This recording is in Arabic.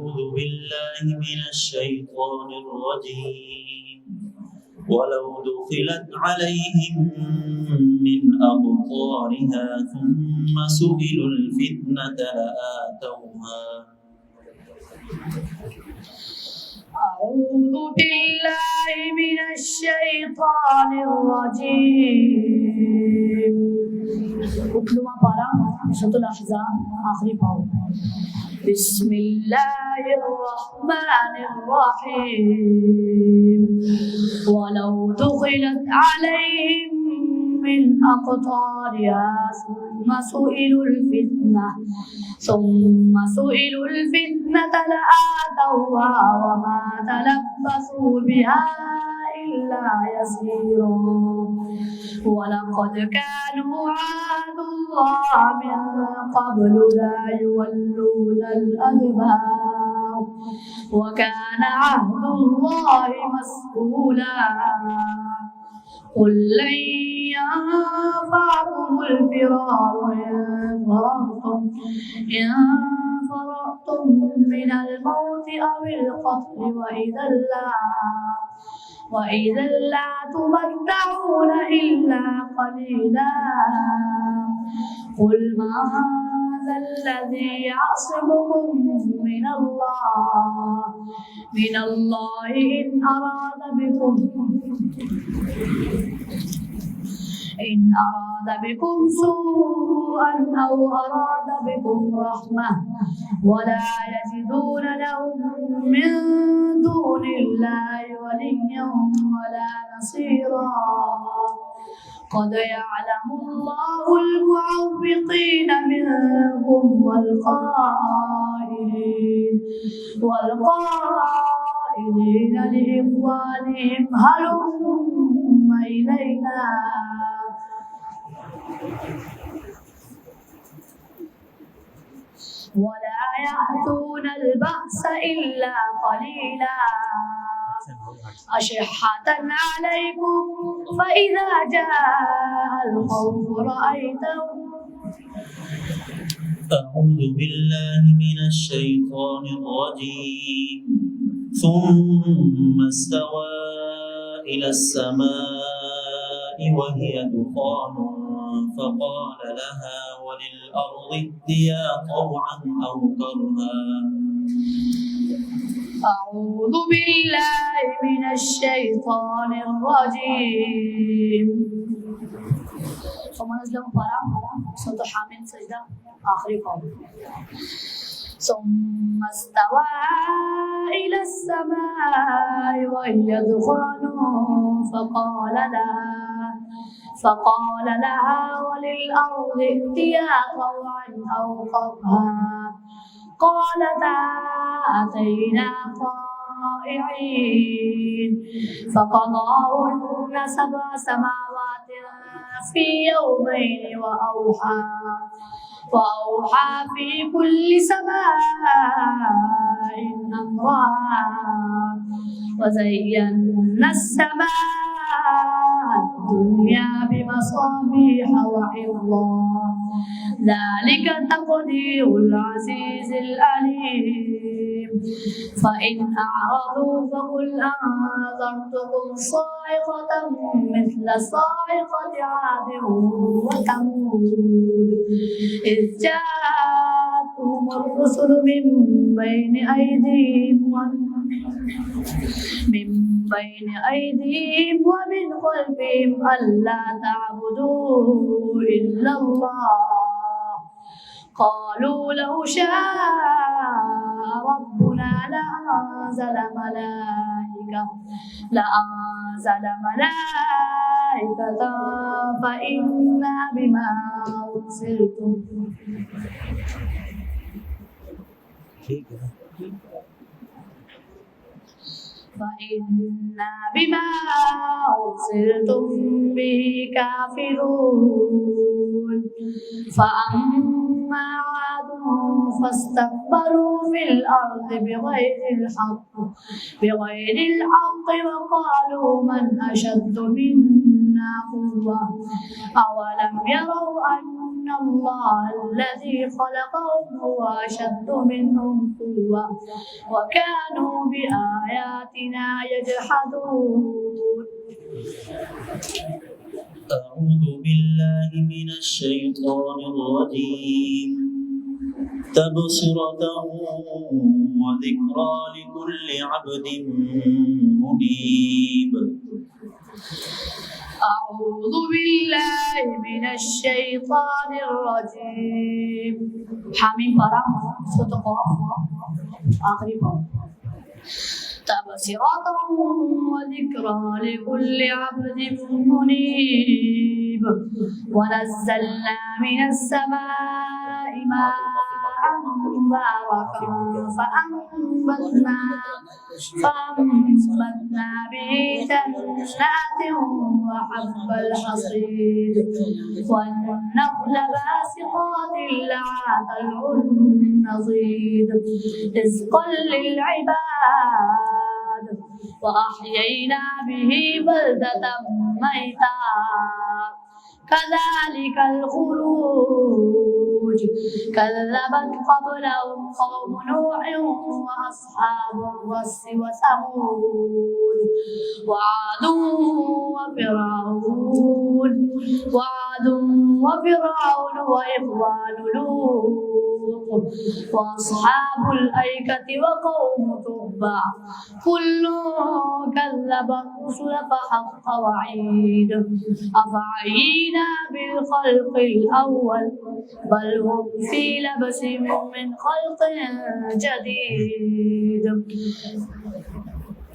أعوذ بالله من الشيطان الرجيم ولو دخلت عليهم من أقطارها ثم سئلوا الفتنة لآتوها. أعوذ بالله من الشيطان الرجيم. उतलुआ पारा सूरह अल-अहज़ाब आखिरी पारा. بسم الله الرحمن الرحيم. ولو دخلت عليهم من أقطارها ثم سئلوا الفتنة لآتوها وما تلبثوا بها إلا يسيرا. ولقد كانوا عاهدوا الله من قبل لا يولون الأدبار وكان عهد الله مسؤولا. قل لن ينفعكم الفرار إن فررتم من الموت أو القتل وإذا لا تمتعون إلا قليلا. قل ماذا الذي يعصمكم من الله إن أراد بكم سوءا أو أراد بكم رحمة ولا يجدون لهم من دون الله وليا ولا نصيرا. قد يعلم الله المعوقين منكم والقائلين لإخوانهم هلم إلينا. ولا يأتون البأس إلا قليلا. أشحة عليكم فإذا جاء الخوف رأيتهم. أعوذ بالله من الشيطان الرجيم. ثم استوى إلى السماء وهي دخان فقال لها وللأرض ائتيا طوعا أو كرها. أعوذ بالله من الشيطان الرجيم. ثم نزل فرع صوت حامل سجدة آخر قول. ثم استوى إلى السماء وهي دخان فقال لها وللأرض ائتيا طوعا أو كرها قالتا أتينا طائعين. فقضاهن 7 سماوات في يومين وأوحى في كل سماء أمرها وزينا السماء الدنيا بمصابيح وحفظا. ذلك تقدير العزيز العليم. فإن أعرضوا فقل أنذرتكم صاعقة مثل صاعقة عاد وثمود إذ جاءتهم الرسل من بين أيديهم ومن خلفهم ألا تعبدوا إلا الله. قالوا لو شاء ربنا لأنزل ملائكة فإنا بما أرسلتم به كافرون. فأما عاد فاستكبروا في الأرض بغير الحق وقالوا من أشد منا قوة أولم يروا أن إن الله الذي خلقهم هو أشد منهم قوة وكانوا بآياتنا يجحدون. أعوذ بالله من الشيطان الرجيم. تبصرة وذكرى لكل عبد منيب. أعوذ بالله من الشيطان الرجيم. حميم فرح صدق آخری بار. تبصرة وذكرى لكل عبد منيب. ونزلنا من السماء ماء مباركا فأنبتنا به جنات وحب الحصيد والنخل باسقات لها طلع نضيد رزقا للعباد وأحيينا به بلدة ميتا كذلك الخروج. كذبت قبلهم قوم نوح وأصحاب الرس وثمود وعاد وفرعون وإخوان لوط وأصحاب الأيكة وقوم تبع كل كذب الرسل فحق وعيد. أفعينا بالخلق الأول بل هم في لبس من خلق جديد.